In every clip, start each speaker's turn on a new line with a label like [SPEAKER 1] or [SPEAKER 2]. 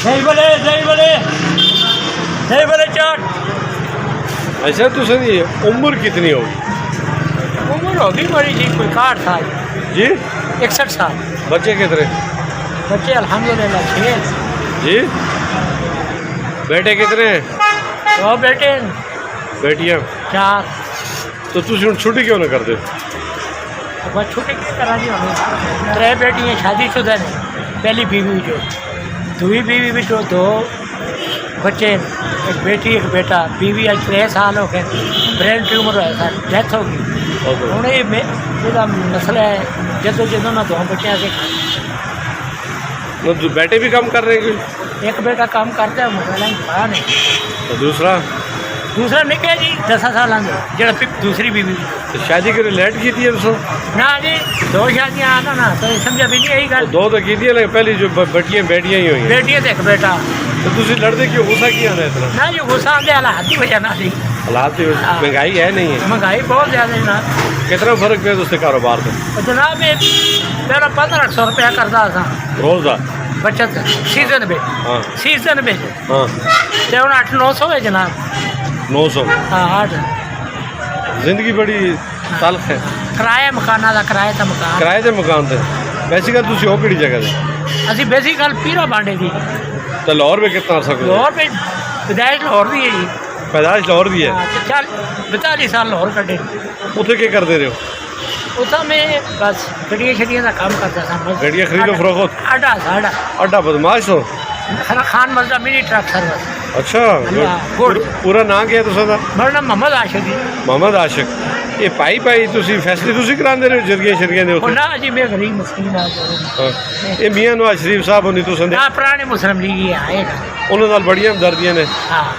[SPEAKER 1] सही बोले चाट।
[SPEAKER 2] अच्छा तो सर ये उम्र कितनी होगी?
[SPEAKER 1] उम्र होगी बड़ी जी, कोई 60 साल
[SPEAKER 2] जी।
[SPEAKER 1] 61 साल।
[SPEAKER 2] बच्चे कितने?
[SPEAKER 1] बच्चे अल्हम्दुलिल्लाह 6
[SPEAKER 2] जी। बेटे कितने हैं?
[SPEAKER 1] 2 बेटे
[SPEAKER 2] बेटियां?
[SPEAKER 1] 4।
[SPEAKER 2] तो तुम छुट्टी क्यों ना करते?
[SPEAKER 1] बस छुट्टी की तरह जी हमें 3 बेटियाँ शादीशुदा ने, पहली बीवी जो, दूसरी बीवी भी जो 2 बच्चे, एक बेटी एक बेटा। बीवी आज 3 साल हो गए, ब्रेन ट्यूमर होया था, डेथ हो गई। हूँ ये मसला है जदों ना 2 बच्चों से।
[SPEAKER 2] तो बेटे भी काम कर रहे हैं कोई?
[SPEAKER 1] एक बेटा काम करता है, मोबाइल पाया नहीं।
[SPEAKER 2] तो दूसरा
[SPEAKER 1] निकले जी 10 साल जो दूसरी बीवी।
[SPEAKER 2] तो शादी के लेट की थी तो
[SPEAKER 1] ना जी 2 शादियाँ आना ना तो समझा भी नहीं यही गल।
[SPEAKER 2] 2 तो की थी, लेकिन पहली जो बेटियां ही हुई।
[SPEAKER 1] बेटियाँ तो एक बेटा।
[SPEAKER 2] तो तुम लड़ते क्यों? गुस्सा किया ना इतना?
[SPEAKER 1] ना जी गुस्सा आते हालात की वजह ना थी।
[SPEAKER 2] हालात की वजह? महंगाई है नहीं है?
[SPEAKER 1] महंगाई बहुत ज़्यादा है ना।
[SPEAKER 2] कितना फर्क पे उससे कारोबार से?
[SPEAKER 1] जनाब मेरा 1500 रुपया करता था
[SPEAKER 2] रोज का
[SPEAKER 1] बचत सीजन में।
[SPEAKER 2] हाँ
[SPEAKER 1] सीजन में
[SPEAKER 2] हाँ।
[SPEAKER 1] तो हूँ 800-900 है जनाब।
[SPEAKER 2] 900?
[SPEAKER 1] हाँ 8।
[SPEAKER 2] जिंदगी बड़ी तल्ख है।
[SPEAKER 1] किराया मकाना का, किराए का मकान।
[SPEAKER 2] किराए के मकान थे? बेसिकल तुम हो किहड़ी जगह से?
[SPEAKER 1] असी बेसिकल पीरा बांडे थी।
[SPEAKER 2] तो लाहौर में कितना अर्सा?
[SPEAKER 1] लाहौर में पैदाइश लाहौर दी है जी।
[SPEAKER 2] पैदाइश लाहौर दी है?
[SPEAKER 1] 42 साल लाहौर कटे।
[SPEAKER 2] उसे क्या करते रहे हो?
[SPEAKER 1] उतना मैं बस गड्डियाँ का काम करता था। बस
[SPEAKER 2] गड्डियाँ खरीदो फरोख्त? अड्डा बदमाश हो?
[SPEAKER 1] Khan मजदा mini truck service.
[SPEAKER 2] अच्छा।
[SPEAKER 1] गुड।
[SPEAKER 2] पूरा नाम क्या है तुसां?
[SPEAKER 1] मेरा नाम मोहम्मद आशिक जी।
[SPEAKER 2] मोहम्मद आशिक। ये पाई तुसी फैसले तुसी करांदे रहे हो जरगियां दे उत्ते?
[SPEAKER 1] ना जी मैं गरीब मस्कीन आ।
[SPEAKER 2] ये मियां नवाज शरीफ साहब होनी तुसां दे?
[SPEAKER 1] हां पुराने मुस्लिम लीग ही आए ना।
[SPEAKER 2] उन्हां नाल बड़ियां हमदर्दियां ने?
[SPEAKER 1] हां।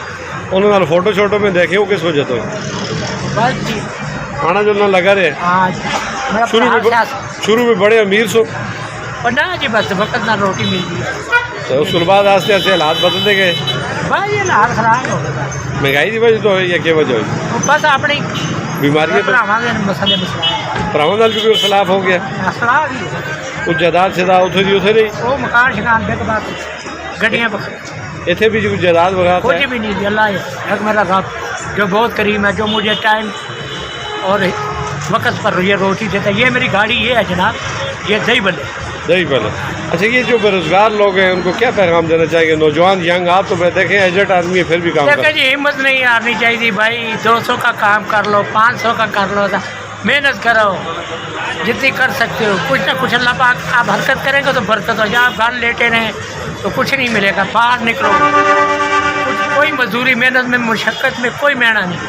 [SPEAKER 2] उन्हां नाल फोटो शोटो में देखे हो किस वजह तो?
[SPEAKER 1] बस जी
[SPEAKER 2] आना जुलना लगा रहे?
[SPEAKER 1] हां जी। शुरू
[SPEAKER 2] में बड़े अमीर सो?
[SPEAKER 1] पर ना जी बस वक्त ना रोटी मिलती है।
[SPEAKER 2] तो उसके बाद आस्ते आस्ते हालात बदलते गए?
[SPEAKER 1] भाई ये हाल खराब हो गया।
[SPEAKER 2] महंगाई की वजह तो है या क्या वजह हुई?
[SPEAKER 1] बस अपनी
[SPEAKER 2] बीमारियां
[SPEAKER 1] मसले
[SPEAKER 2] भरावां नाल भी कोई खिलाफ हो गया?
[SPEAKER 1] सलाह भी
[SPEAKER 2] कुछ जायदाद शदाद उथे दी उथे नहीं?
[SPEAKER 1] वो मकान शिकान बेक बात गड्डियाँ
[SPEAKER 2] इतने भी कुछ जायदाद वगैरह
[SPEAKER 1] कुछ भी नहीं दी। अल्लाह है मेरा रब जो बहुत करीम है, जो मुझे टाइम और वक्त पर ये रोटी देता है। ये मेरी गाड़ी ये है जनाब, ये दही बल्ले।
[SPEAKER 2] अच्छा ये जो बेरोजगार लोग हैं उनको क्या पैगाम देना चाहिए? नौजवान यंग, आप तो मैं देखें एजेड आदमी है फिर भी काम कर।
[SPEAKER 1] जी हिम्मत नहीं हारनी चाहिए भाई। 200 का काम कर लो, 500 का कर लो, मेहनत करो जितनी कर सकते हो। कुछ ना कुछ अल्लाह पाक आप हरकत करेंगे तो बरकत हो जाए। आप घर लेटे रहें तो कुछ नहीं मिलेगा। बाहर निकलो, कोई मजदूरी मेहनत में मुशक्क़त में कोई मेहनत नहीं,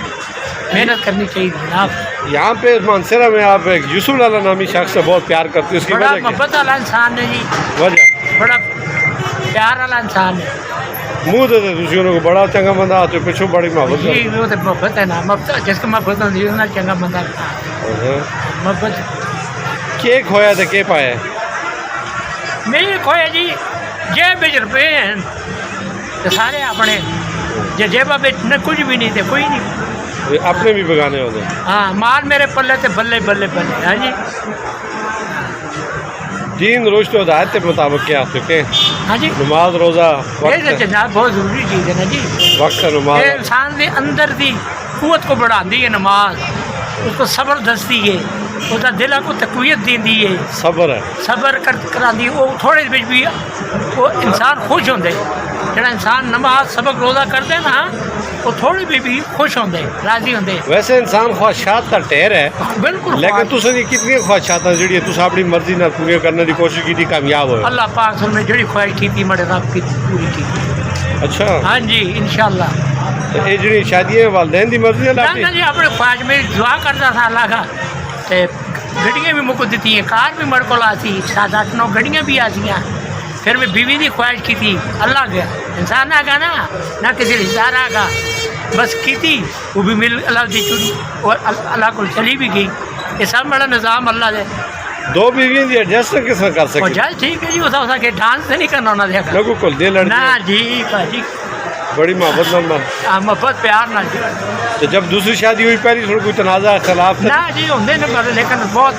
[SPEAKER 1] मेहनत करनी चाहिए जनाब।
[SPEAKER 2] यहाँ पे मानसरा में आप एक यूसुफ लाला नामी शख्स से बहुत प्यार करते हैं, उसकी
[SPEAKER 1] बड़ा
[SPEAKER 2] वजह क्या?
[SPEAKER 1] मोहब्बत वाला इंसान है जी।
[SPEAKER 2] वजह?
[SPEAKER 1] बड़ा प्यार वाला इंसान है।
[SPEAKER 2] मुँह देते तुम उन्होंने बड़ा चंगा बंदा आते पिछू बड़ी मोहब्बत
[SPEAKER 1] जी वो तो मोहब्बत है ना, मोहब्बत जिसको मोहब्बत होती है उसने चंगा बंदा मोहब्बत।
[SPEAKER 2] के खोया तो के पाया?
[SPEAKER 1] नहीं खोया जी जेब बिच रुपये हैं तो सारे अपने, जे जेबा बिच न कुछ भी नहीं थे, कोई नहीं,
[SPEAKER 2] अपने भी बगाने होते।
[SPEAKER 1] हाँ माल मेरे पल्ले थे बल्ले बल्ले बल्ले। हाँ जी
[SPEAKER 2] दीन रुश्द और हिदायत के मुताबिक क्या चुके?
[SPEAKER 1] हाँ जी
[SPEAKER 2] नमाज रोज़ा
[SPEAKER 1] जनाब बहुत ज़रूरी चीज़ है ना जी।
[SPEAKER 2] वक्त नमाज
[SPEAKER 1] इंसान के अंदर की कुवत को बढ़ाती है नमाज, उसको सबर दसती है, उसका दिल को तकवीयत देती है,
[SPEAKER 2] सबर है,
[SPEAKER 1] सबर कराती है। वो थोड़े बिच भी वो इंसान खुश होंगे। जो इंसान नमाज सबक रोज़ा करते हैं ना वो थोड़े भी खुश होंगे, राजी होंगे।
[SPEAKER 2] वैसे इंसान ख्वाहिशात का ढेर है
[SPEAKER 1] बिल्कुल,
[SPEAKER 2] लेकिन तुसें कितनी ख्वाहिशात जी तुस अपनी मर्जी ना पूरी करने की कोशिश की कामयाब हो?
[SPEAKER 1] अल्लाह पाक ने जी ख्वाहिश की मरे रब की पूरी की।
[SPEAKER 2] अच्छा
[SPEAKER 1] हाँ जी इंशाअल्लाह।
[SPEAKER 2] तो ये जी शादी वालदैन की मर्जी
[SPEAKER 1] ना जी अपने ख्वाहिश में दुआ करता था अल्लाह का। गड्डियाँ भी मुझको दी हैं, कार भी मेरे को आती, 7-8-9 गड्डियाँ भी आती। फिर मैं बीवी की ख्वाहिश की थी, अल्लाह गया इंसान आ गया ना किसी रिश्तेदार आ गया, बस की थी वो भी मिल अल्लाह दी चुनी और अल्लाह को चली भी गई। ये सब बड़ा निज़ाम अल्लाह दे।
[SPEAKER 2] 2 बीवियों की एडजस्ट किस कर सके?
[SPEAKER 1] चल ठीक है जी, उसा के डांस नहीं करना ना देखा
[SPEAKER 2] लोगों को दे लड़
[SPEAKER 1] ना जी जी
[SPEAKER 2] बड़ी मोहब्बत
[SPEAKER 1] मोहब्बत प्यार ना जी।
[SPEAKER 2] तो जब दूसरी शादी हुई पहली थोड़ा कोई तनाज़ा खिलाफ
[SPEAKER 1] ना जी होंगे न पर लेकिन बहुत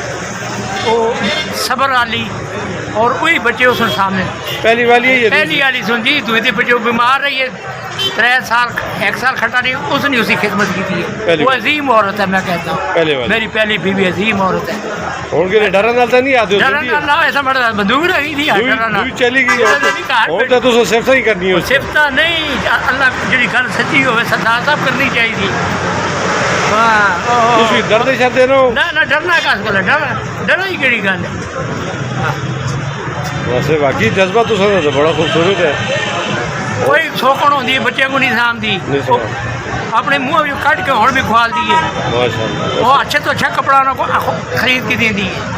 [SPEAKER 1] वो सबर वाली और वही बच्चे उस सामने
[SPEAKER 2] पहली वाली है ये
[SPEAKER 1] पहली वाली सुन जी दूसरी बच्चे बीमार रही है 3 साल 1 साल खटा नहीं उसने उसी खिदमत की थी
[SPEAKER 2] पहली
[SPEAKER 1] वो अजीम औरत है मैं कहता हूँ
[SPEAKER 2] पहले वाली
[SPEAKER 1] मेरी पहली बीवी अजीम औरत है
[SPEAKER 2] उनके लिए डरन नाल नहीं आते
[SPEAKER 1] डरन अल्लाह ऐसा बड़ा बंदूक रही थी
[SPEAKER 2] दूई चली गई और तो सिर्फ ही करनी है
[SPEAKER 1] सिफता नहीं अल्लाह जी गल सच्ची हो सरदार साहब करनी चाहिए थी
[SPEAKER 2] ਤੁਸੀਂ ਡਰਦੇ ਛੱਡਦੇ ਰਹੋ
[SPEAKER 1] ना ना डरना कास को डर ही केड़ी गल है
[SPEAKER 2] वैसे बाकी जज्बा तो समझ बड़ा खूबसूरत है
[SPEAKER 1] कोई सोकण होंदी बच्चे को नहीं सामदी
[SPEAKER 2] नहीं साहब।
[SPEAKER 1] अपने मुंह भी कट के हुण भी खुआल दिए
[SPEAKER 2] माशाल्लाह
[SPEAKER 1] वो अच्छे तो अच्छा कपड़ा ना को खरीद के देंदी है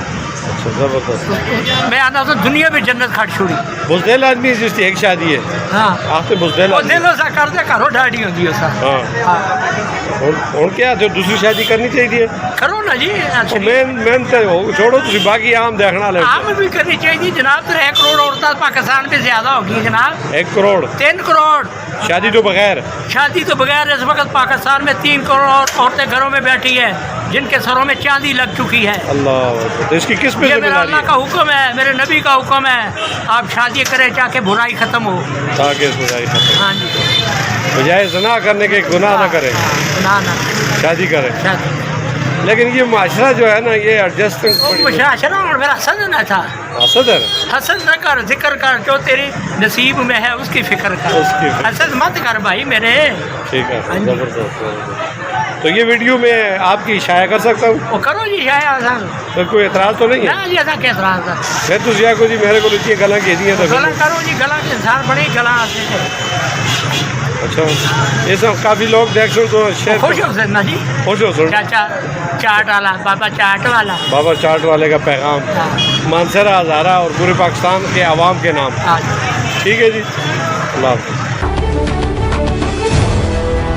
[SPEAKER 2] अच्छा जबरदस्त
[SPEAKER 1] मैं आना तो दुनिया में जन्नत खट छोड़ी
[SPEAKER 2] बुजदिल आदमी है जिसकी एक शादी है
[SPEAKER 1] हाँ
[SPEAKER 2] आप तो बुजदिल
[SPEAKER 1] वो
[SPEAKER 2] आदमी
[SPEAKER 1] दिलों सा करते घरों डाड़ी होंदी है सा
[SPEAKER 2] हाँ
[SPEAKER 1] हाँ
[SPEAKER 2] और क्या जो दूसरी शादी करनी चाहिए
[SPEAKER 1] करो ना जी
[SPEAKER 2] तो मेन तो छोड़ो तुम बाकी आम देखना ले
[SPEAKER 1] आम भी करनी चाहिए जनाब 3 करोड़ औरतें पाकिस्तान में ज्यादा होगी जनाब
[SPEAKER 2] 1 करोड़
[SPEAKER 1] 3 करोड़
[SPEAKER 2] शादी तो बगैर
[SPEAKER 1] शादी तो बगैर इस वक्त पाकिस्तान में 3 करोड़ औरतें घरों में बैठी है जिनके सरों में चांदी लग चुकी है
[SPEAKER 2] अल्लाह तो इसकी किस पे
[SPEAKER 1] ये मेरा
[SPEAKER 2] जिम्मेदारी
[SPEAKER 1] अल्लाह
[SPEAKER 2] है
[SPEAKER 1] का हुक्म है मेरे नबी का हुक्म है आप शादी करें ताकि बुराई खत्म हो
[SPEAKER 2] ताकि इस बुराई खत्म
[SPEAKER 1] हाँ जी
[SPEAKER 2] बजाय जना करने के गुनाह ना करे
[SPEAKER 1] ना ना
[SPEAKER 2] शादी करे
[SPEAKER 1] शादी
[SPEAKER 2] लेकिन ये माशरा जो है ना ये एडजस्टमेंट
[SPEAKER 1] मुशाशरा और मेरा हसद न था
[SPEAKER 2] हसद है
[SPEAKER 1] हसद न कर जिक्र कर जो तेरी नसीब में है उसकी फिक्र कर
[SPEAKER 2] उसकी फिक्र।
[SPEAKER 1] हसद मत कर भाई मेरे
[SPEAKER 2] ठीक है
[SPEAKER 1] हाँ जी।
[SPEAKER 2] जबरदस्त तो ये वीडियो में आपकी शाया कर सकता हूँ
[SPEAKER 1] वो करो जी शायद
[SPEAKER 2] तो कोई एतराज़ तो नहीं है
[SPEAKER 1] ना जी ऐसा कैस रहा था
[SPEAKER 2] फिर तुम को जी मेरे को लिखिए गला कह दिया तो
[SPEAKER 1] गला
[SPEAKER 2] फिर
[SPEAKER 1] करो जी गला के इंसान बड़े गला आते थे
[SPEAKER 2] अच्छा ये सब काफ़ी लोग देख सुन तो शेयर
[SPEAKER 1] खुश हो सकना जी
[SPEAKER 2] खुश हो सुन
[SPEAKER 1] चाचा चाट वाला बाबा चाट वाला
[SPEAKER 2] बाबा चाट वाले का पैगाम
[SPEAKER 1] हाँ
[SPEAKER 2] मानसरा हज़ारा और पूरे पाकिस्तान के आवाम के नाम
[SPEAKER 1] हाँ
[SPEAKER 2] ठीक है जी अल्लाह हाफ़िज़